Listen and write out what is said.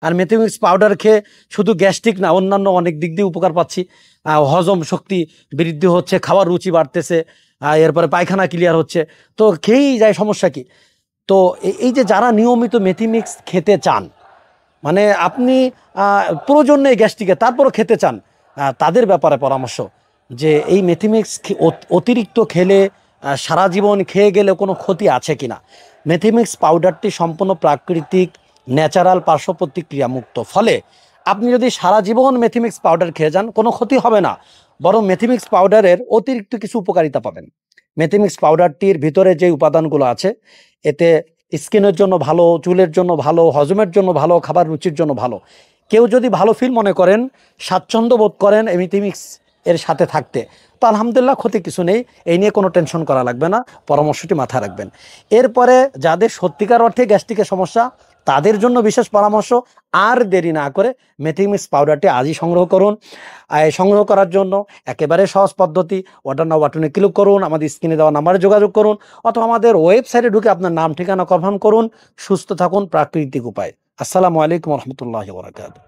আর মেথিমিক্স powder খেয়ে শুধু gastric না, অন্যান্য অনেক দিক দিয়ে উপকার পাচ্ছি। হজম শক্তি বৃদ্ধি হচ্ছে, খাওয়ার রুচি বাড়তেছে, এরপরে পায়খানা ক্লিয়ার হচ্ছে। তো খেয়েই যায়, সমস্যা কি? তো এই যে যারা নিয়মিত মেথিমিক্স খেতে চান, মানে আপনি প্রয়োজন নেই গ্যাস্ট্রিকে, তারপরও খেতে চান, তাদের ব্যাপারে পরামর্শ যে এই মেথিমিক্স অতিরিক্ত খেলে সারা জীবন খেয়ে গেলে কোনো ক্ষতি আছে কিনা। মেথিমিক্স পাউডারটি সম্পূর্ণ প্রাকৃতিক, ন্যাচারাল, পার্শ্ব প্রতিক্রিয়া মুক্ত। ফলে আপনি যদি সারা জীবন মেথিমিক্স পাউডার খেয়ে যান, কোনো ক্ষতি হবে না, বরং মেথিমিক্স পাউডারের অতিরিক্ত কিছু উপকারিতা পাবেন। মেথিমিক্স পাউডারটির ভিতরে যে উপাদানগুলো আছে, এতে স্কিনের জন্য ভালো, চুলের জন্য ভালো, হজমের জন্য ভালো, খাবার রুচির জন্য ভালো। কেউ যদি ভালো ফিল মনে করেন, স্বাচ্ছন্দ্য বোধ করেন মেথিমিক্স এর সাথে থাকতে, তো আলহামদুলিল্লাহ, ক্ষতি কিছু নেই। এই নিয়ে কোনো টেনশন করা লাগবে না, পরামর্শটি মাথায় রাখবেন। এরপরে যাদের সত্যিকার অর্থে গ্যাস্ট্রিকের সমস্যা, তাদের জন্য বিশেষ পরামর্শ, আর দেরি না করে মেথিমিক্স পাউডারটি আজই সংগ্রহ করুন। সংগ্রহ করার জন্য একেবারে সহজ পদ্ধতি, অর্ডার নাও বাটনে ক্লিক করুন, আমাদের স্ক্রিনে দেওয়া নাম্বারে যোগাযোগ করুন, অথবা আমাদের ওয়েবসাইটে ঢুকে আপনার নাম ঠিকানা কনফার্ম করুন। সুস্থ থাকুন প্রাকৃতিক উপায়। আসসালামু আলাইকুম রহমতুল্লাহ বরকাতুহু।